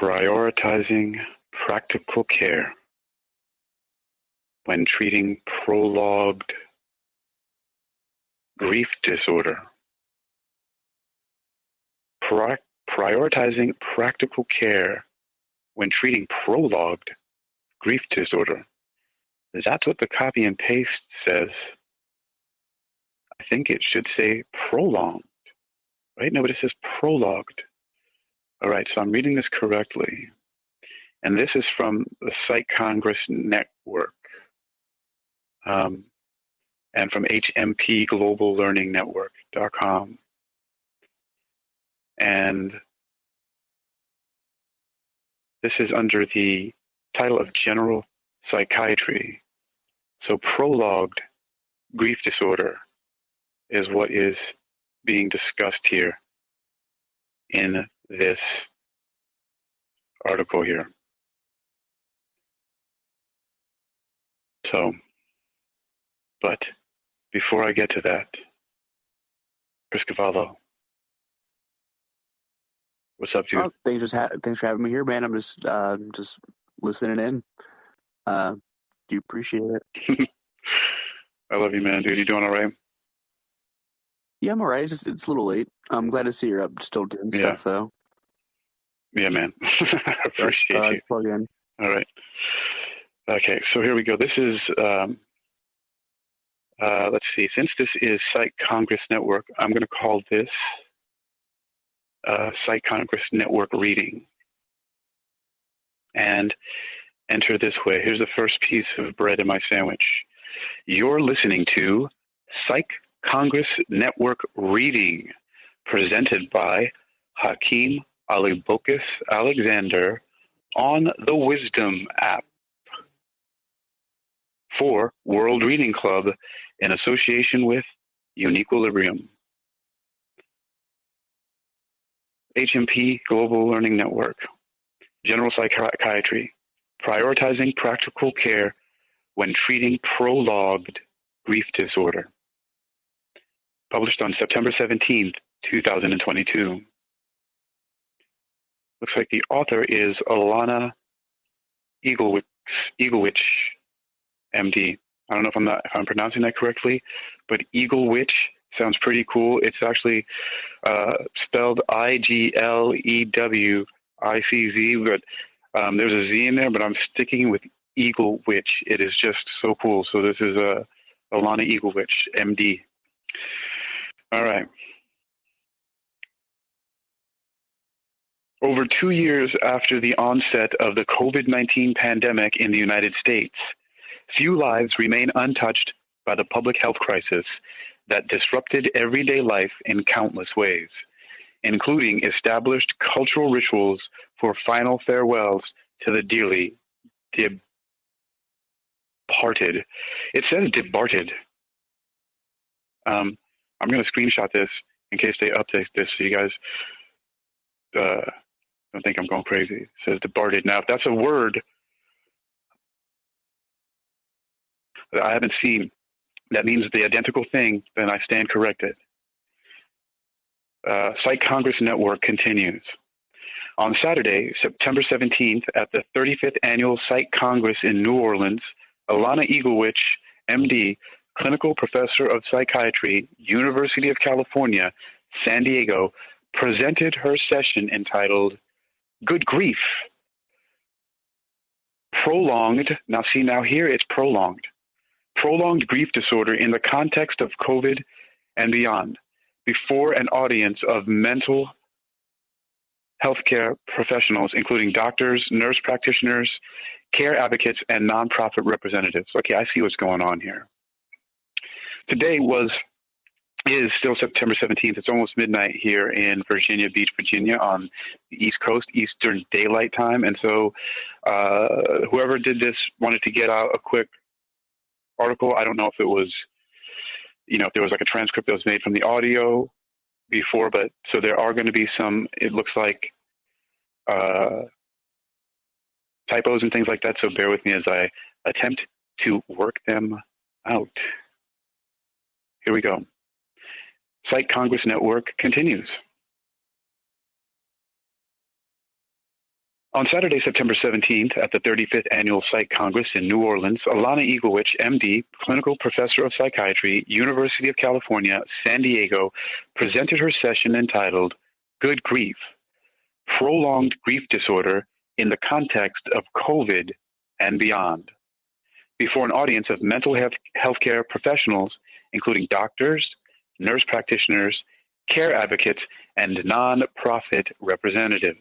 prioritizing practical care when treating prolonged grief disorder. Prioritizing practical care when treating prolonged grief disorder. That's what the copy and paste says. I think it should say prolonged, right? No, but it says prologued. All right, so I'm reading this correctly. And this is from the Psych Congress Network and from hmpgloballearningnetwork.com. And this is under the title of General Psychiatry. So prologued grief disorder is what is being discussed here in this article here. So, but before I get to that, Chris Cavallo, what's up, dude? Oh, thanks for having me here, man. I'm just listening in. Do you appreciate it? I love you, man, dude. You doing all right? Yeah, I'm all right. It's a little late. I'm glad to see you're up still doing stuff, though. Yeah, man. I appreciate you. Plug in. All right. Okay, so here we go. This is, let's see. Since this is Psych Congress Network, I'm going to call this Psych Congress Network Reading. And enter this way. Here's the first piece of bread in my sandwich. You're listening to Psych Congress Network Reading, presented by Hakeem Ali-Bocas Alexander on the Wisdom app for World Reading Club in association with Uniquilibrium. HMP Global Learning Network, General Psychiatry, prioritizing practical care when treating prolonged grief disorder. Published on September 17th, 2022. Looks like the author is Alana Iglewicz, MD. I don't know if I'm pronouncing that correctly, but Iglewicz sounds pretty cool. It's actually spelled Iglewicz, but there's a Z in there, but I'm sticking with Iglewicz. It is just so cool. So this is Alana Iglewicz, MD. All right. Over 2 years after the onset of the COVID-19 pandemic in the United States, few lives remain untouched by the public health crisis that disrupted everyday life in countless ways, including established cultural rituals for final farewells to the dearly departed. It says departed. I'm going to screenshot this in case they update this so you guys don't think I'm going crazy. It says departed. Now, if that's a word that I haven't seen that means the identical thing, then I stand corrected. Psych Congress Network continues. On Saturday, September 17th, at the 35th Annual Psych Congress in New Orleans, Alana Iglewicz, MD, Clinical Professor of Psychiatry, University of California, San Diego, presented her session entitled, Good Grief. Prolonged, now here it's prolonged. Prolonged grief disorder in the context of COVID and beyond, before an audience of mental healthcare professionals, including doctors, nurse practitioners, care advocates, and nonprofit representatives. Okay, I see what's going on here. Today is still September 17th. It's almost midnight here in Virginia Beach, Virginia, on the East Coast, Eastern Daylight Time. And so whoever did this wanted to get out a quick article. I don't know if it was, if there was like a transcript that was made from the audio before, but so there are going to be some, it looks like, typos and things like that. So bear with me as I attempt to work them out. Here we go. Psych Congress Network continues. On Saturday, September 17th, at the 35th Annual Psych Congress in New Orleans, Alana Iglewicz, MD, Clinical Professor of Psychiatry, University of California, San Diego, presented her session entitled, Good Grief, Prolonged Grief Disorder in the Context of COVID and Beyond, before an audience of mental healthcare professionals, including doctors, nurse practitioners, care advocates, and nonprofit representatives.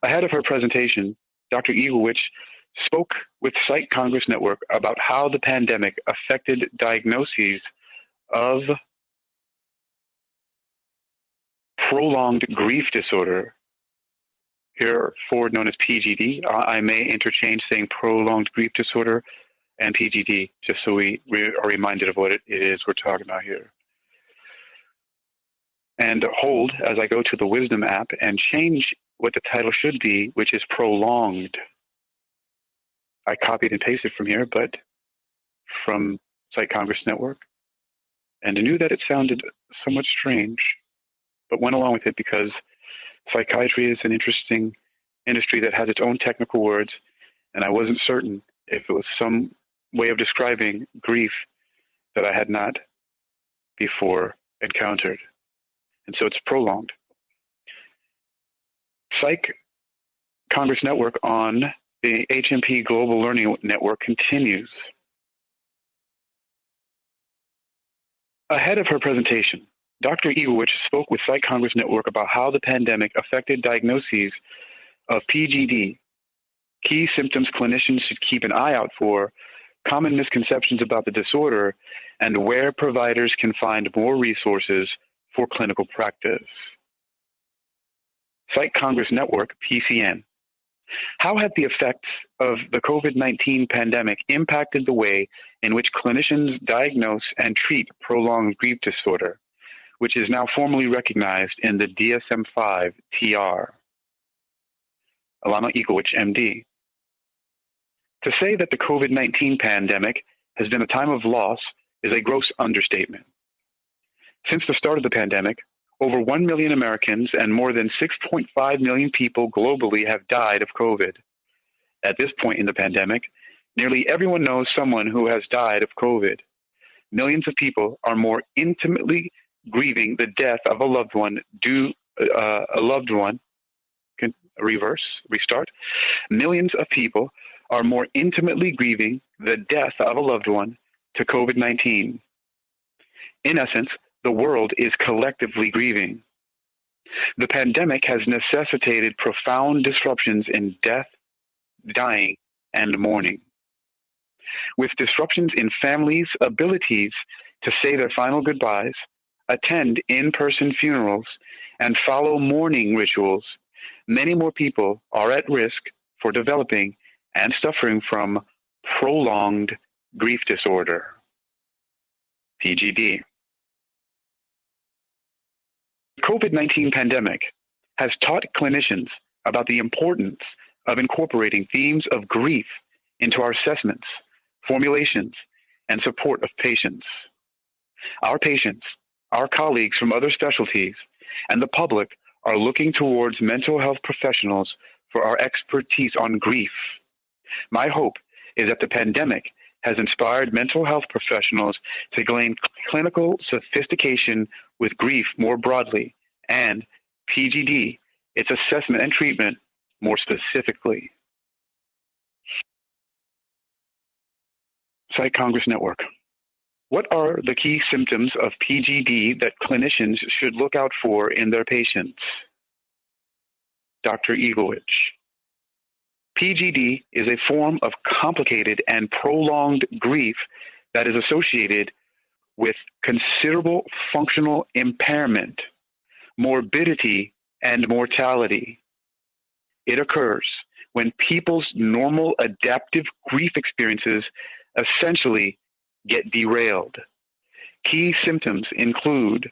Ahead of her presentation, Dr. Iglewicz spoke with Psych Congress Network about how the pandemic affected diagnoses of prolonged grief disorder, heretofore known as PGD. I may interchange saying prolonged grief disorder and PGD, just so we are reminded of what it is we're talking about here. And hold as I go to the Wisdom app and change what the title should be, which is prolonged. I copied and pasted from here, but from Psych Congress Network, and I knew that it sounded somewhat strange, but went along with it because psychiatry is an interesting industry that has its own technical words, and I wasn't certain if it was some way of describing grief that I had not before encountered. And so it's prolonged. Psych Congress Network on the HMP Global Learning Network continues. Ahead of her presentation, Dr. Iglewicz spoke with Psych Congress Network about how the pandemic affected diagnoses of PGD, key symptoms clinicians should keep an eye out for, common misconceptions about the disorder, and where providers can find more resources for clinical practice. Psych Congress Network, PCN. How have the effects of the COVID-19 pandemic impacted the way in which clinicians diagnose and treat prolonged grief disorder, which is now formally recognized in the DSM-5-TR? Alana Iglewicz, MD. To say that the COVID-19 pandemic has been a time of loss is a gross understatement. Since the start of the pandemic, over 1 million Americans and more than 6.5 million people globally have died of COVID. At this point in the pandemic, nearly everyone knows someone who has died of COVID. Millions of people are more intimately grieving the death of a loved one Millions of people are more intimately grieving the death of a loved one to COVID-19. In essence, the world is collectively grieving. The pandemic has necessitated profound disruptions in death, dying, and mourning. With disruptions in families' abilities to say their final goodbyes, attend in-person funerals, and follow mourning rituals, many more people are at risk for developing and suffering from prolonged grief disorder, PGD. The COVID-19 pandemic has taught clinicians about the importance of incorporating themes of grief into our assessments, formulations, and support of patients. Our patients, our colleagues from other specialties, and the public are looking towards mental health professionals for our expertise on grief. My hope is that the pandemic has inspired mental health professionals to gain clinical sophistication with grief more broadly, and PGD, its assessment and treatment more specifically. Psych Congress Network. What are the key symptoms of PGD that clinicians should look out for in their patients? Dr. Iglewicz. PGD is a form of complicated and prolonged grief that is associated with considerable functional impairment, morbidity, and mortality. It occurs when people's normal adaptive grief experiences essentially get derailed. Key symptoms include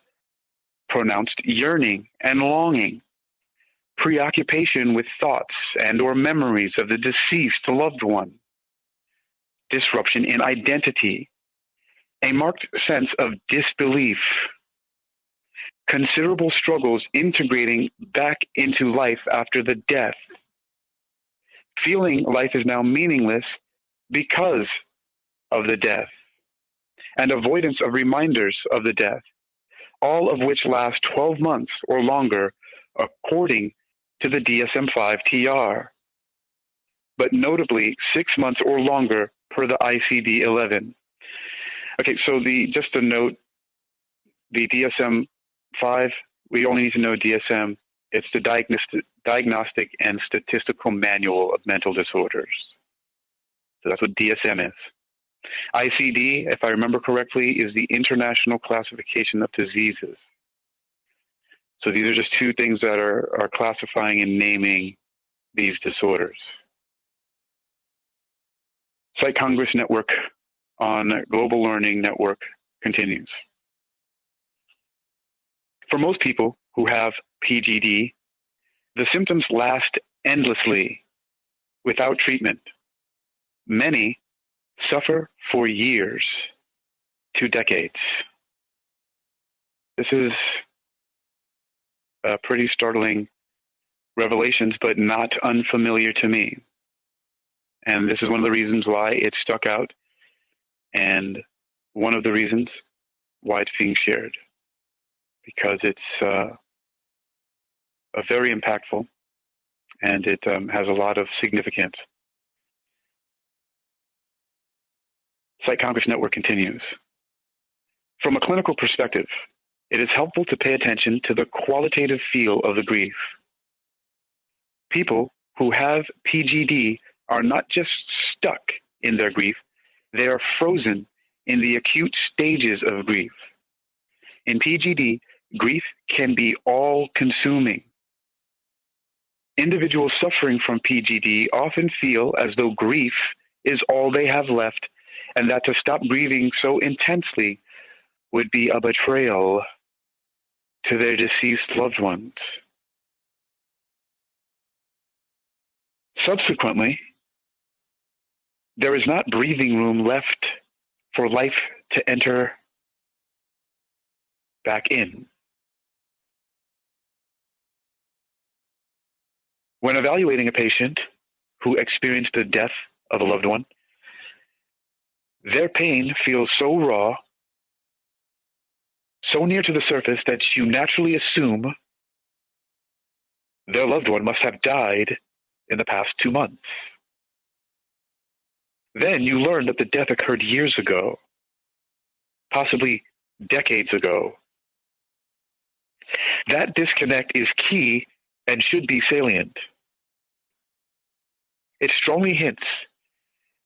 pronounced yearning and longing, preoccupation with thoughts and or memories of the deceased loved one, disruption in identity, a marked sense of disbelief, considerable struggles integrating back into life after the death, feeling life is now meaningless because of the death, and avoidance of reminders of the death, all of which last 12 months or longer according to the DSM-5-TR, but notably 6 months or longer per the ICD-11. Okay, so just a note, the DSM-5, we only need to know DSM. It's the Diagnostic and Statistical Manual of Mental Disorders. So that's what DSM is. ICD, if I remember correctly, is the International Classification of Diseases. So these are just two things that are classifying and naming these disorders. Psych Congress Network on Global Learning Network continues. For most people who have PGD, the symptoms last endlessly without treatment. Many suffer for years to decades. This is pretty startling revelations, but not unfamiliar to me. And this is one of the reasons why it stuck out, and one of the reasons why it's being shared, because it's very impactful, and it has a lot of significance. Psych Congress Network continues. From a clinical perspective, it is helpful to pay attention to the qualitative feel of the grief. People who have PGD are not just stuck in their grief, they are frozen in the acute stages of grief. In PGD, grief can be all-consuming. Individuals suffering from PGD often feel as though grief is all they have left, and that to stop grieving so intensely would be a betrayal to their deceased loved ones. Subsequently, there is not breathing room left for life to enter back in. When evaluating a patient who experienced the death of a loved one, their pain feels so raw, so near to the surface that you naturally assume their loved one must have died in the past 2 months. Then you learn that the death occurred years ago, possibly decades ago. That disconnect is key and should be salient. It strongly hints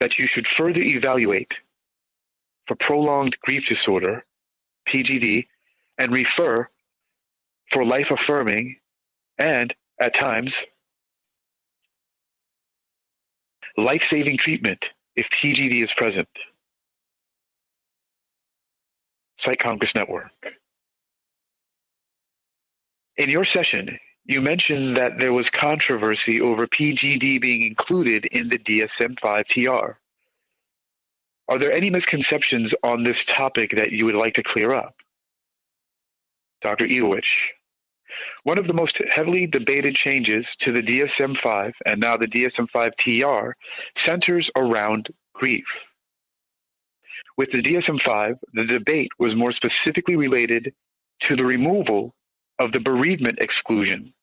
that you should further evaluate for prolonged grief disorder, PGD, and refer for life-affirming and, at times, life-saving treatment if PGD is present. Psych Congress Network. In your session, you mentioned that there was controversy over PGD being included in the DSM-5-TR. Are there any misconceptions on this topic that you would like to clear up? Dr. Iglewicz. One of the most heavily debated changes to the DSM-5 and now the DSM-5-TR centers around grief. With the DSM-5, the debate was more specifically related to the removal of the bereavement exclusion.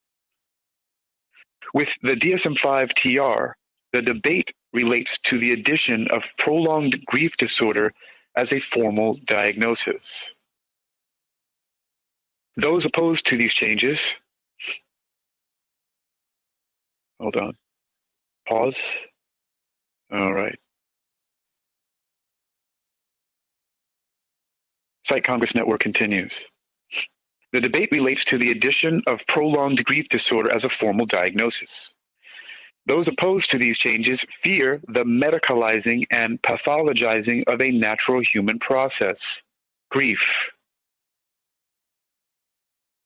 With the DSM-5-TR, the debate relates to the addition of prolonged grief disorder as a formal diagnosis. Those opposed to these changes, hold on, pause. All right. Psych Congress Network continues. The debate relates to the addition of prolonged grief disorder as a formal diagnosis. Those opposed to these changes fear the medicalizing and pathologizing of a natural human process, grief.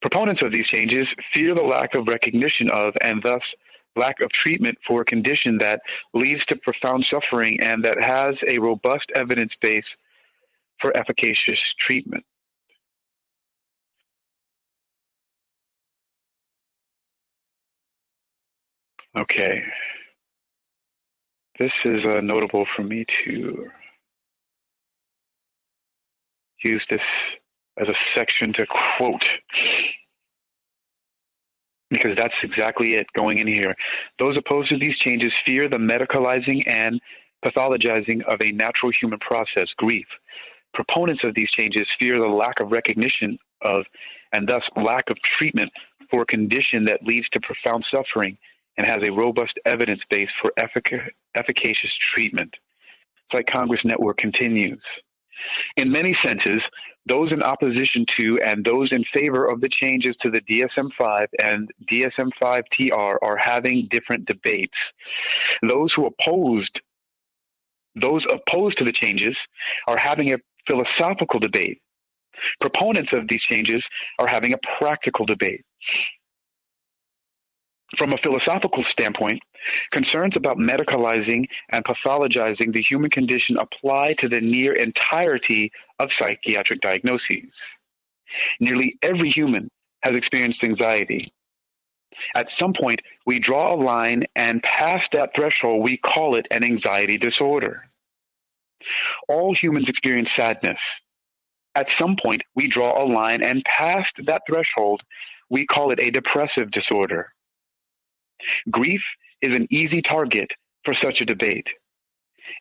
Proponents of these changes fear the lack of recognition of, and thus lack of treatment for a condition that leads to profound suffering and that has a robust evidence base for efficacious treatment. Okay. This is notable for me to use this as a section to quote, because that's exactly it going in here. Those opposed to these changes fear the medicalizing and pathologizing of a natural human process, grief. Proponents of these changes fear the lack of recognition of, and thus lack of treatment for a condition that leads to profound suffering and has a robust evidence base for efficacious treatment. Psych Congress Network continues. In many senses, those in opposition to and those in favor of the changes to the DSM-5 and DSM-5-TR are having different debates. Those opposed to the changes are having a philosophical debate. Proponents of these changes are having a practical debate. From a philosophical standpoint, concerns about medicalizing and pathologizing the human condition apply to the near entirety of psychiatric diagnoses. Nearly every human has experienced anxiety. At some point, we draw a line, and past that threshold, we call it an anxiety disorder. All humans experience sadness. At some point, we draw a line, and past that threshold, we call it a depressive disorder. Grief is an easy target for such a debate.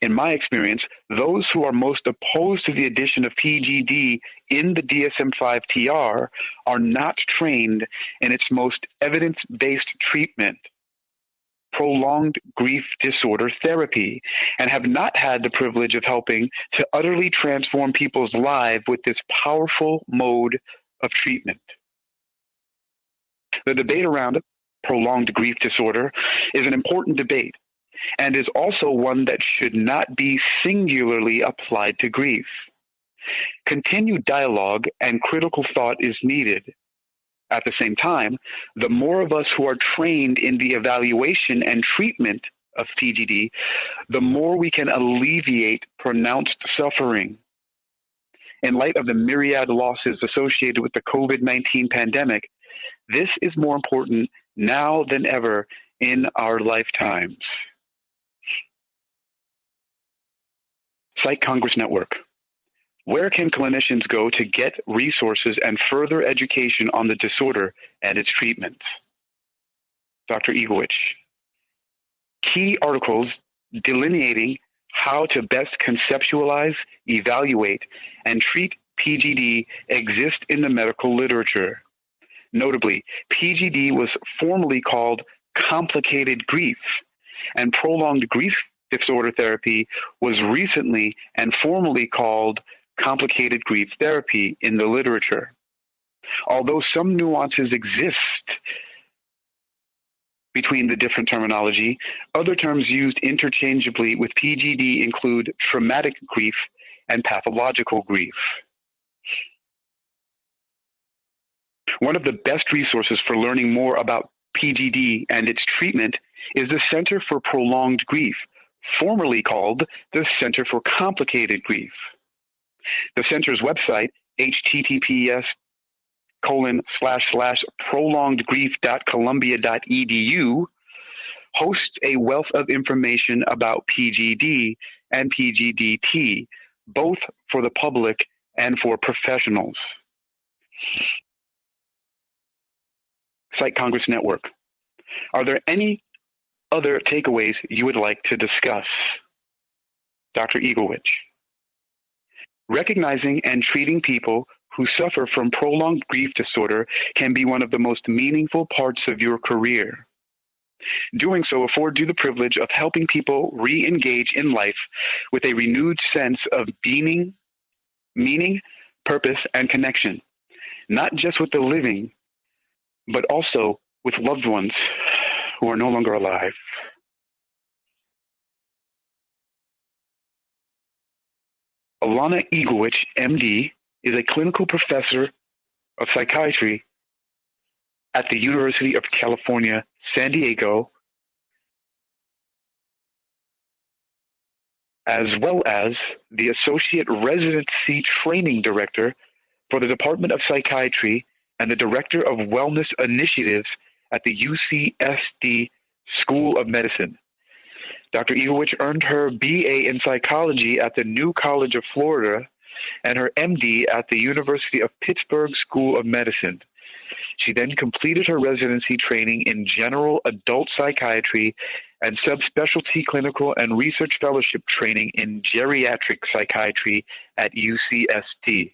In my experience, those who are most opposed to the addition of PGD in the DSM-5-TR are not trained in its most evidence-based treatment, prolonged grief disorder therapy, and have not had the privilege of helping to utterly transform people's lives with this powerful mode of treatment. The debate around prolonged grief disorder is an important debate, and is also one that should not be singularly applied to grief. Continued dialogue and critical thought is needed. At the same time, the more of us who are trained in the evaluation and treatment of PGD, the more we can alleviate pronounced suffering. In light of the myriad losses associated with the COVID-19 pandemic, this is more important now than ever in our lifetimes. Psych Congress Network. Where can clinicians go to get resources and further education on the disorder and its treatments? Dr. Iglewicz. Key articles delineating how to best conceptualize, evaluate, and treat PGD exist in the medical literature. Notably, PGD was formerly called complicated grief, and prolonged grief disorder therapy was recently and formally called complicated grief therapy in the literature. Although some nuances exist between the different terminology, other terms used interchangeably with PGD include traumatic grief and pathological grief. One of the best resources for learning more about PGD and its treatment is the Center for Prolonged Grief, formerly called the Center for Complicated Grief. The center's website, https://prolongedgrief.columbia.edu, hosts a wealth of information about PGD and PGDT, both for the public and for professionals. Psych Congress Network. Are there any other takeaways you would like to discuss? Dr. Iglewicz. Recognizing and treating people who suffer from prolonged grief disorder can be one of the most meaningful parts of your career. Doing so affords you the privilege of helping people re-engage in life with a renewed sense of meaning, purpose, and connection, not just with the living, but also with loved ones who are no longer alive. Alana Iglewicz, MD, is a clinical professor of psychiatry at the University of California, San Diego, as well as the Associate Residency Training Director for the Department of Psychiatry and the Director of Wellness Initiatives at the UCSD School of Medicine. Dr. Iglewicz earned her BA in psychology at the New College of Florida and her MD at the University of Pittsburgh School of Medicine. She then completed her residency training in general adult psychiatry and subspecialty clinical and research fellowship training in geriatric psychiatry at UCSD.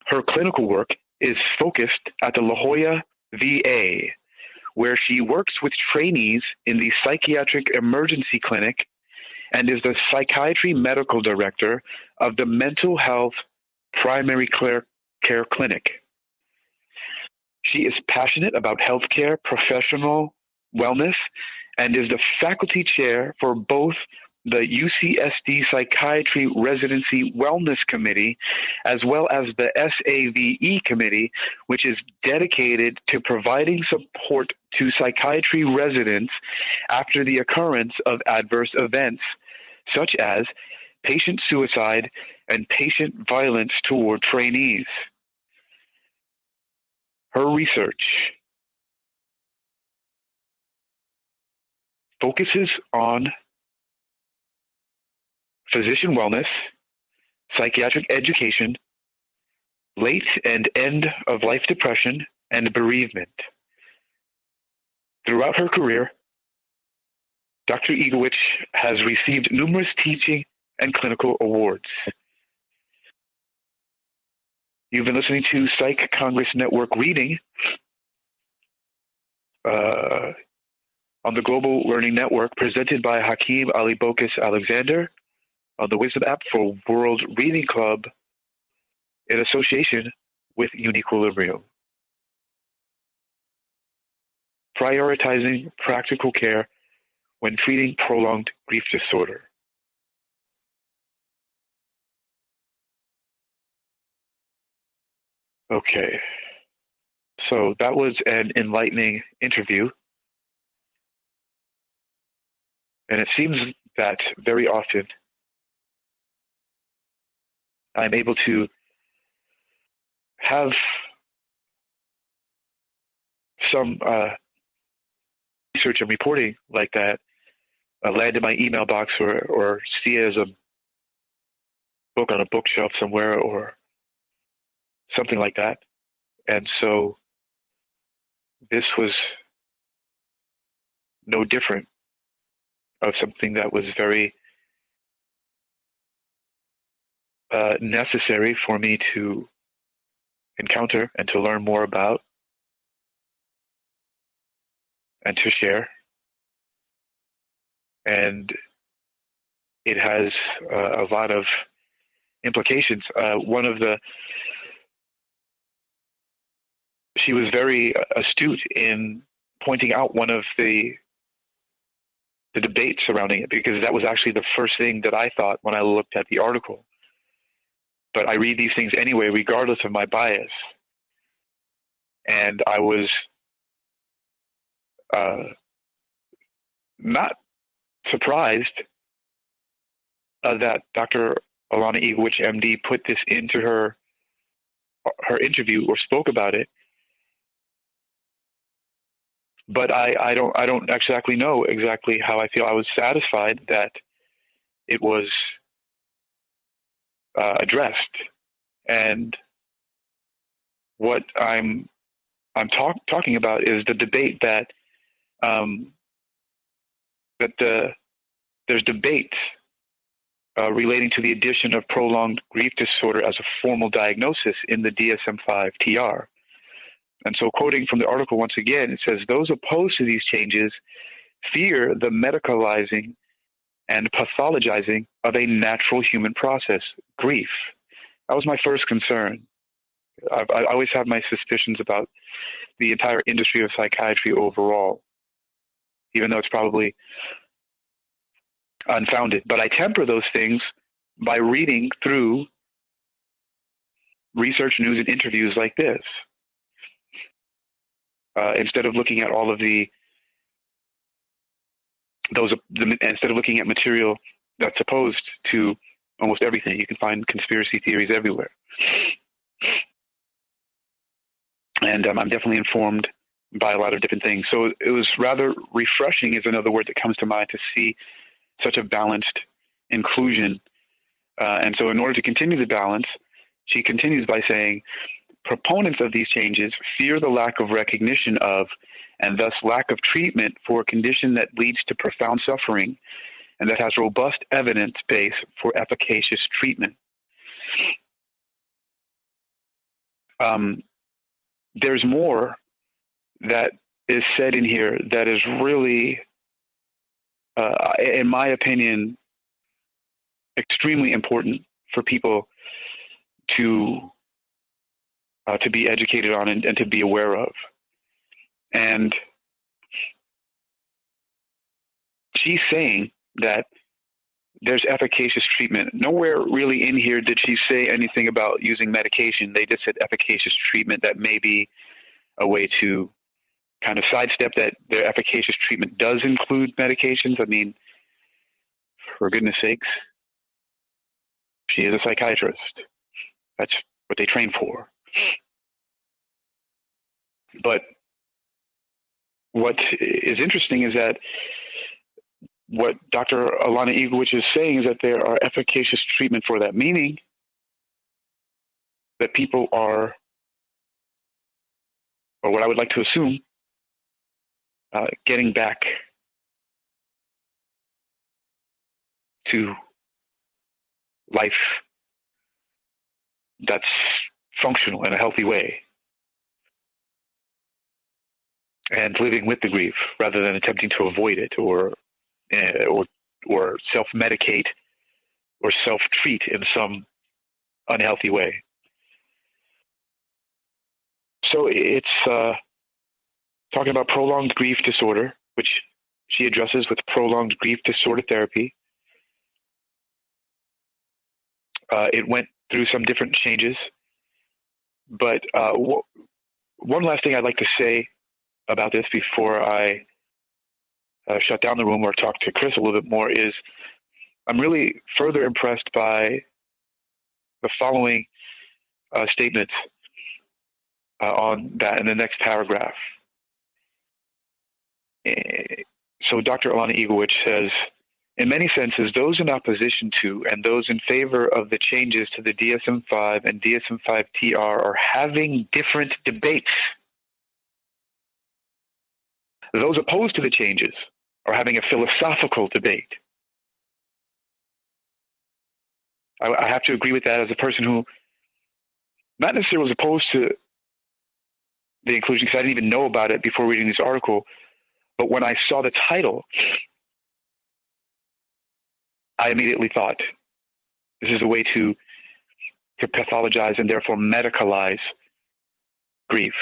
Her clinical work is focused at the La Jolla VA, where she works with trainees in the psychiatric emergency clinic and is the psychiatry medical director of the mental health primary care clinic. She is passionate about healthcare professional wellness and is the faculty chair for both the UCSD Psychiatry Residency Wellness Committee, as well as the SAVE Committee, which is dedicated to providing support to psychiatry residents after the occurrence of adverse events, such as patient suicide and patient violence toward trainees. Her research focuses on physician wellness, psychiatric education, late and end-of-life depression, and bereavement. Throughout her career, Dr. Iglewicz has received numerous teaching and clinical awards. You've been listening to Psych Congress Network Reading on the Global Learning Network, presented by Hakeem Ali-Bocas Alexander on the Wisdom app for World Reading Club in association with Uniquilibrium. Prioritizing practical care when treating prolonged grief disorder. Okay, so that was an enlightening interview. And it seems that very often I'm able to have some research and reporting like that land in my email box or see it as a book on a bookshelf somewhere or something like that. And so this was no different of something that was very necessary for me to encounter and to learn more about and to share. And it has a lot of implications. She was very astute in pointing out one of the debate surrounding it, because that was actually the first thing that I thought when I looked at the article. But I read these things anyway, regardless of my bias. And I was not surprised that Dr. Alana Iglewicz, MD, put this into her interview or spoke about it. But I don't exactly know exactly how I feel. I was satisfied that it was addressed, and what I'm talking about is the debate that there's debate relating to the addition of prolonged grief disorder as a formal diagnosis in the DSM-5-TR. And so, quoting from the article once again, it says, those opposed to these changes fear the medicalizing and pathologizing of a natural human process, grief. That was my first concern. I always have my suspicions about the entire industry of psychiatry overall, even though it's probably unfounded. But I temper those things by reading through research, news, and interviews like this. Instead of looking at all of instead of looking at material that's opposed to almost everything, you can find conspiracy theories everywhere. And I'm definitely informed by a lot of different things. So it was rather refreshing, is another word that comes to mind, to see such a balanced inclusion. And so in order to continue the balance, she continues by saying, proponents of these changes fear the lack of recognition of, and thus lack of treatment for a condition that leads to profound suffering and that has robust evidence base for efficacious treatment. There's more that is said in here that is really, in my opinion, extremely important for people to be educated on and to be aware of. And she's saying that there's efficacious treatment. Nowhere really in here did she say anything about using medication. They just said efficacious treatment. That may be a way to kind of sidestep that their efficacious treatment does include medications. I mean, for goodness sakes, she is a psychiatrist. That's what they train for. But what is interesting is that what Dr. Alana Iglewicz is saying is that there are efficacious treatment for that, meaning that people are, or what I would like to assume, getting back to life that's functional in a healthy way, and living with the grief rather than attempting to avoid it or self-medicate or self-treat in some unhealthy way. So it's talking about prolonged grief disorder, which she addresses with prolonged grief disorder therapy. It went through some different changes, but one last thing I'd like to say about this before I shut down the room or talk to Chris a little bit more is I'm really further impressed by the following statements on that in the next paragraph. So Dr. Alana Iglewicz says, in many senses, those in opposition to and those in favor of the changes to the DSM-5 and DSM-5-TR are having different debates. Those opposed to the changes are having a philosophical debate. I have to agree with that as a person who not necessarily was opposed to the inclusion, because I didn't even know about it before reading this article. But when I saw the title, I immediately thought, this is a way to pathologize and therefore medicalize grief.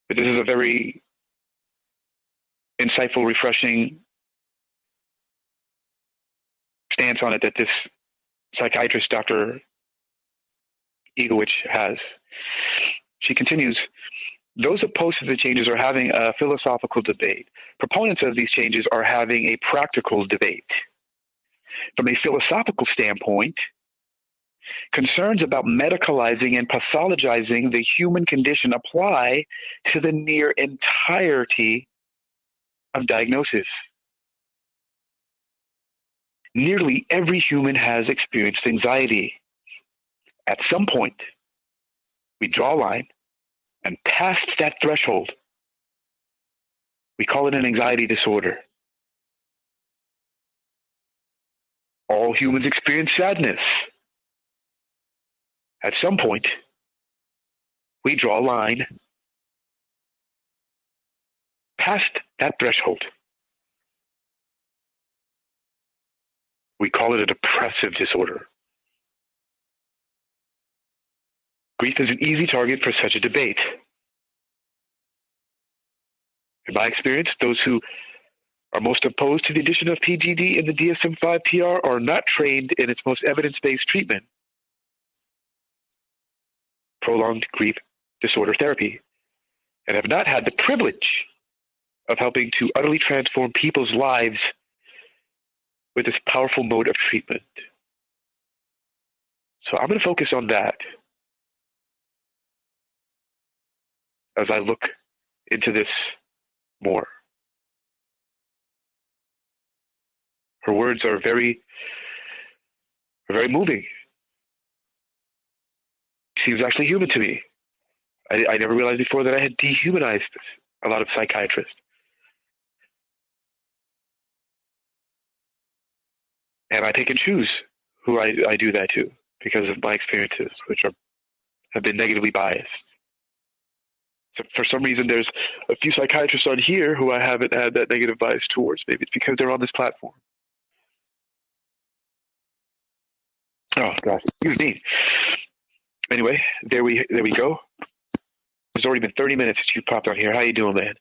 But this is a very insightful, refreshing stance on it that this psychiatrist, Dr. Iglewicz, has. She continues, those opposed to the changes are having a philosophical debate. Proponents of these changes are having a practical debate. From a philosophical standpoint, concerns about medicalizing and pathologizing the human condition apply to the near entirety of diagnoses. Nearly every human has experienced anxiety. At some point, we draw a line, and past that threshold, we call it an anxiety disorder. All humans experience sadness. At some point, we draw a line past that threshold. We call it a depressive disorder. Grief is an easy target for such a debate. In my experience, those who are most opposed to the addition of PGD in the DSM-5-TR are not trained in its most evidence-based treatment, prolonged grief disorder therapy, and have not had the privilege of helping to utterly transform people's lives with this powerful mode of treatment. So I'm going to focus on that. as I look into this more. Her words are very moving. She seems actually human to me. I never realized before that I had dehumanized a lot of psychiatrists. And I pick and choose who I do that to because of my experiences, which have been negatively biased. So for some reason, there's a few psychiatrists on here who I haven't had that negative bias towards. Maybe it's because they're on this platform. Oh gosh, excuse me. Anyway, there we go. It's already been 30 minutes since you popped on here. How you doing, man?